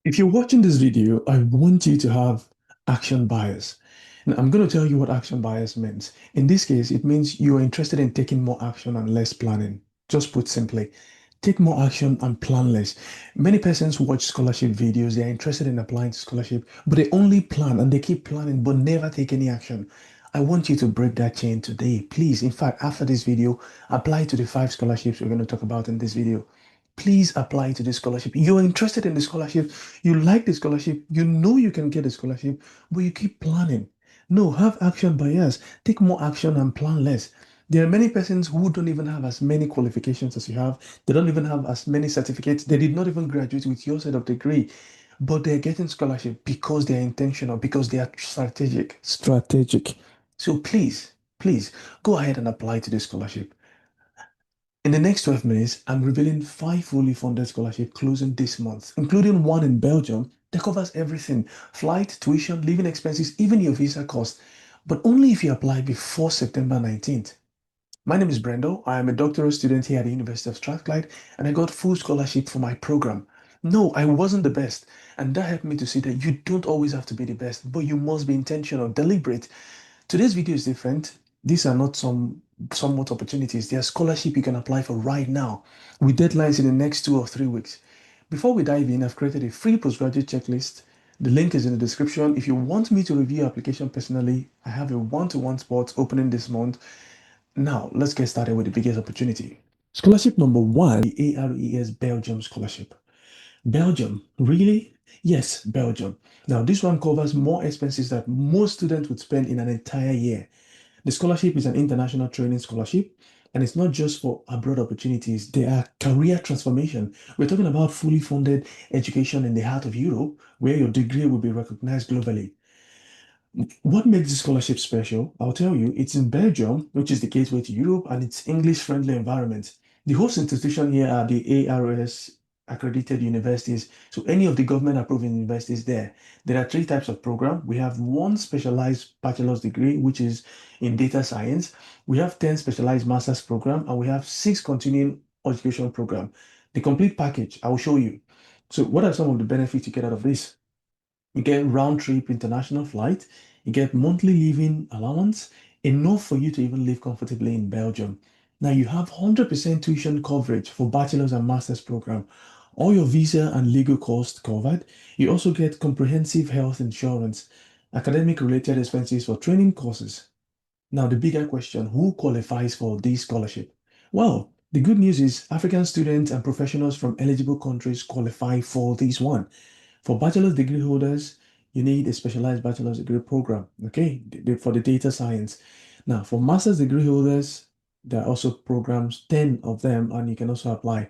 If you're watching this video, I want you to have action bias. And I'm going to tell you what action bias means. In this case, it means you're interested in taking more action and less planning. Just put simply, take more action and plan less. Many persons watch scholarship videos, they're interested in applying to scholarship, but they only plan and they keep planning but never take any action. I want you to break that chain today. Please, in fact, after this video, apply to the 5 scholarships we're going to talk about in this video. Please apply to this scholarship. You're interested in the scholarship, you like the scholarship, you know you can get a scholarship, but you keep planning. No, have action bias. Take more action and plan less. There are many persons who don't even have as many qualifications as you have. They don't even have as many certificates. They did not even graduate with your set of degree, but they're getting scholarship because they're intentional, because they are strategic. Strategic. So please go ahead and apply to this scholarship. In the next 12 minutes, I'm revealing 5 fully funded scholarships closing this month, including one in Belgium that covers everything: flight, tuition, living expenses, even your visa cost, but only if you apply before September 19th. My name is Brendo. I am a doctoral student here at the University of Strathclyde, and I got full scholarship for my program. No, I wasn't the best, and that helped me to see that you don't always have to be the best, but you must be intentional, deliberate. Today's video is different. These are not somewhat opportunities. They are scholarship you can apply for right now with deadlines in the next 2 or 3 weeks. Before we dive in, I've created a free postgraduate checklist. The link is in the description. If you want me to review your application personally, I have a one-to-one spot opening this month. Now, let's get started with the biggest opportunity. Scholarship number one, the ARES Belgium Scholarship. Belgium, really? Yes, Belgium. Now, this one covers more expenses that most students would spend in an entire year. The scholarship is an international training scholarship, and it's not just for abroad opportunities. They are career transformation. We're talking about fully funded education in the heart of Europe, where your degree will be recognized globally. What makes this scholarship special? I'll tell you, it's in Belgium, which is the gateway to Europe, and it's English-friendly environment. The host institution here are the ARS accredited universities. So any of the government-approved universities there. There are 3 types of program. We have one specialized bachelor's degree, which is in data science. We have 10 specialized master's program, and we have 6 continuing education program. The complete package, I will show you. So what are some of the benefits you get out of this? You get round trip international flight, you get monthly living allowance, enough for you to even live comfortably in Belgium. Now you have 100% tuition coverage for bachelor's and master's program. All your visa and legal costs covered. You also get comprehensive health insurance, academic related expenses for training courses. Now the bigger question, who qualifies for this scholarship? Well, the good news is African students and professionals from eligible countries qualify for this one. For bachelor's degree holders, you need a specialized bachelor's degree program, okay, for the data science. Now, for master's degree holders, there are also programs, 10 of them, and you can also apply.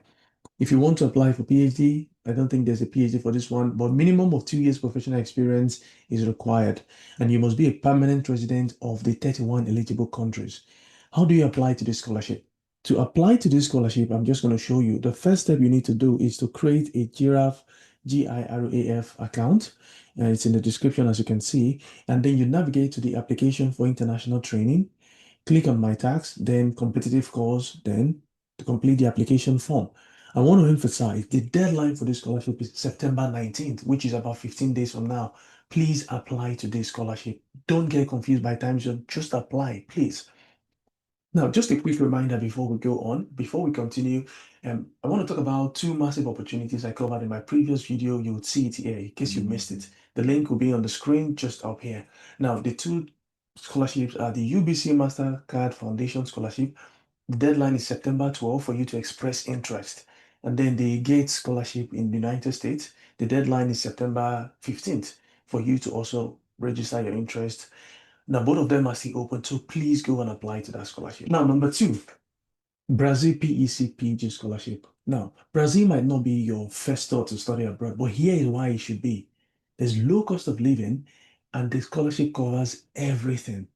If you want to apply for PhD, I don't think there's a PhD for this one, but minimum of 2 years professional experience is required, and you must be a permanent resident of the 31 eligible countries. How do you apply to this scholarship? To apply to this scholarship, I'm just going to show you. The first step you need to do is to create a Giraffe, GIRAF account. It's in the description, as you can see. And then you navigate to the application for international training. Click on My Tax, then competitive course, then to complete the application form. I want to emphasize the deadline for this scholarship is September 19th, which is about 15 days from now. Please apply to this scholarship. Don't get confused by time zone. Just apply, please. Now, just a quick reminder before we go on, before we continue, I want to talk about 2 massive opportunities I covered in my previous video. You would see it here in case you missed it. The link will be on the screen just up here. Now, the 2 scholarships are the UBC Mastercard Foundation Scholarship. The deadline is September 12th for you to express interest. And then the Gates Scholarship in the United States, the deadline is September 15th for you to also register your interest. Now, both of them are still open, so please go and apply to that scholarship. Now, number 2, Brazil PEC PG scholarship. Now, Brazil might not be your first thought to study abroad, but here is why it should be. There's low cost of living, and the scholarship covers everything.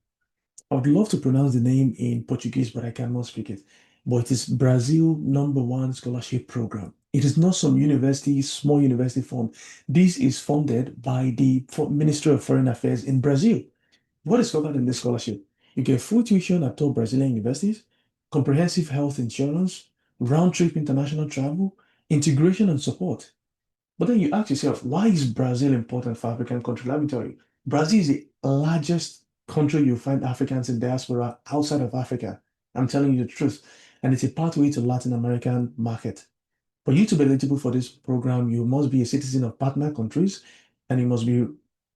I would love to pronounce the name in Portuguese, but I cannot speak it. But it is Brazil #1 scholarship program. It is not some university, small university fund. This is funded by the Ministry of Foreign Affairs in Brazil. What is covered in this scholarship? You get full tuition at top Brazilian universities, comprehensive health insurance, round trip international travel, integration and support. But then you ask yourself, why is Brazil important for African country? Let me tell you, Brazil is the largest country you find Africans in diaspora outside of Africa. I'm telling you the truth. And it's a pathway to Latin American market. For you to be eligible for this program, you must be a citizen of partner countries and you must be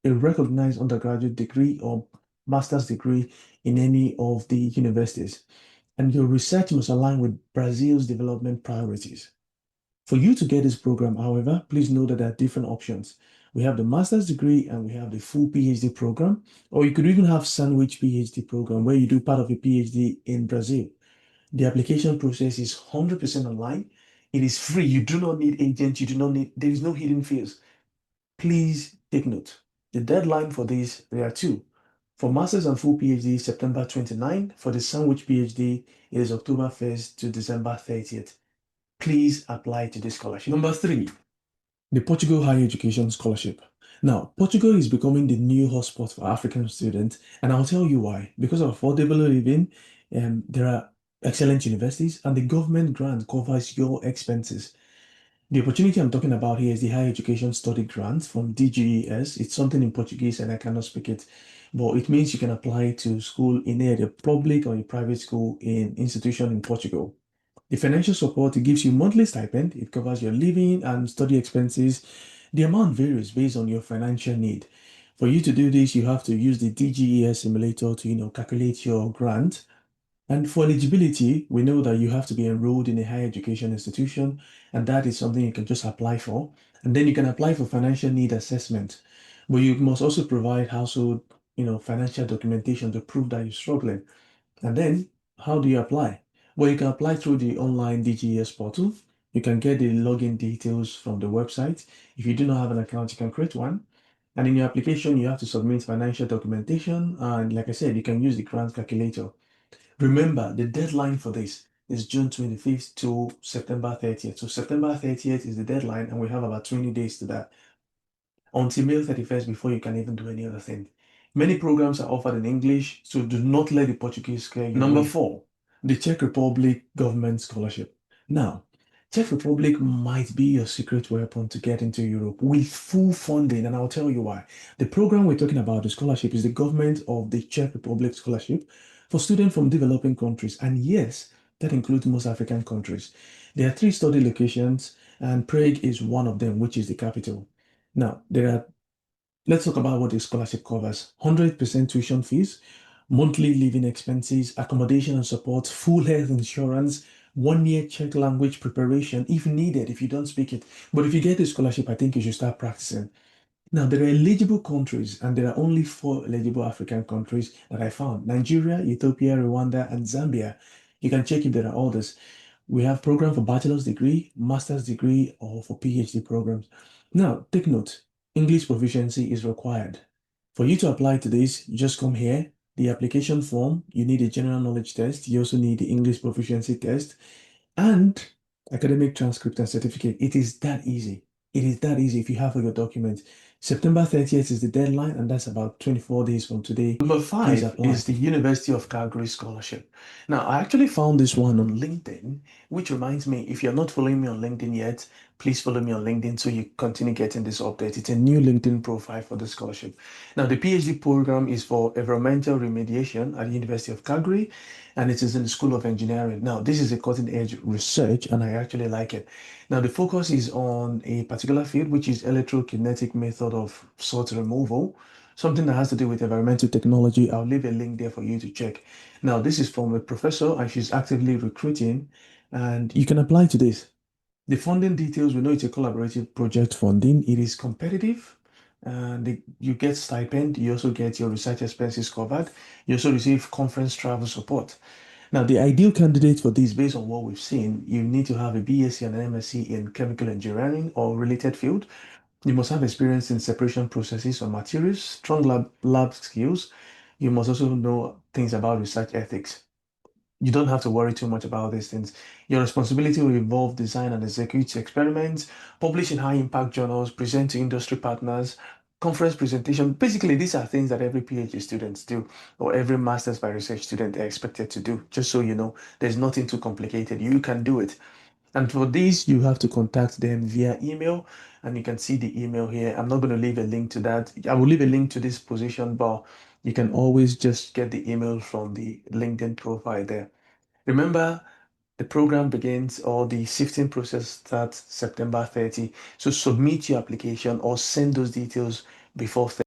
a recognized undergraduate degree or master's degree in any of the universities. And your research must align with Brazil's development priorities. For you to get this program, however, please know that there are different options. We have the master's degree and we have the full PhD program, or you could even have sandwich PhD program where you do part of your PhD in Brazil. The application process is 100% online. It is free. You do not need agents. You do not need, there is no hidden fees. Please take note. The deadline for this, there are two. For master's and full PhD, September 29. For the sandwich PhD, it is October 1st to December 30th. Please apply to this scholarship. Number three, the Portugal Higher Education Scholarship. Now, Portugal is becoming the new hotspot for African students, and I'll tell you why. Because of affordable living, there are excellent universities, and the government grant covers your expenses. The opportunity I'm talking about here is the Higher Education Study Grant from DGES. It's something in Portuguese, and I cannot speak it, but it means you can apply to school in either a public or a private school in institution in Portugal. The financial support, it gives you monthly stipend, it covers your living and study expenses. The amount varies based on your financial need. For you to do this, you have to use the DGES simulator to, calculate your grant. And for eligibility, we know that you have to be enrolled in a higher education institution, and that is something you can just apply for. And then you can apply for financial need assessment, but you must also provide household, financial documentation to prove that you're struggling. And then, how do you apply? Well, you can apply through the online DGES portal. You can get the login details from the website. If you do not have an account, you can create one. And in your application, you have to submit financial documentation. And like I said, you can use the grant calculator. Remember, the deadline for this is June 25th to September 30th. So September 30th is the deadline, and we have about 20 days to that until May 31st before you can even do any other thing. Many programs are offered in English, so do not let the Portuguese scare you Number away. Four, the Czech Republic Government Scholarship. Now, Czech Republic might be your secret weapon to get into Europe with full funding, and I'll tell you why. The program we're talking about, the scholarship, is the government of the Czech Republic Scholarship for students from developing countries. And yes, that includes most African countries. There are three study locations, and Prague is one of them, which is the capital. Now, let's talk about what the scholarship covers. 100% tuition fees, monthly living expenses, accommodation and support, full health insurance, 1 year Czech language preparation if needed, if you don't speak it. But if you get the scholarship, I think you should start practicing. Now, there are eligible countries, and there are only four eligible African countries that I found: Nigeria, Ethiopia, Rwanda, and Zambia. You can check if there are others. We have program for bachelor's degree, master's degree, or for PhD programs. Now, take note, English proficiency is required. For you to apply to this, you just come here. The application form, you need a general knowledge test. You also need the English proficiency test and academic transcript and certificate. It is that easy. It is that easy if you have all your documents. September 30th is the deadline, and that's about 24 days from today. Number Please five apply. Is the University of Calgary Scholarship. Now, I actually found this one on LinkedIn, which reminds me, if you're not following me on LinkedIn yet, please follow me on LinkedIn so you continue getting this update. It's a new LinkedIn profile for the scholarship. Now, the PhD program is for environmental remediation at the University of Calgary, and it is in the School of Engineering. Now, this is a cutting-edge research, and I actually like it. Now, the focus is on a particular field, which is electrokinetic method of salt removal, something that has to do with environmental technology. I'll leave a link there for you to check. Now, this is from a professor, and she's actively recruiting, and you can apply to this. The funding details, we know it's a collaborative project funding. It is competitive, and you get stipend. You also get your research expenses covered. You also receive conference travel support. Now, the ideal candidate for this, based on what we've seen, you need to have a BSc and an MSc in chemical engineering or related field. You must have experience in separation processes or materials, strong lab skills. You must also know things about research ethics. You don't have to worry too much about these things. Your responsibility will involve design and execute experiments, publish in high impact journals, present to industry partners, conference presentation. Basically, these are things that every PhD students do, or every master's by research student are expected to do. Just so you know, there's nothing too complicated. You can do it. And for this, you have to contact them via email, and you can see the email here. I'm not going to leave a link to that. I will leave a link to this position, but you can always just get the email from the LinkedIn profile there. Remember, the program begins or the sifting process starts September 30. So submit your application or send those details before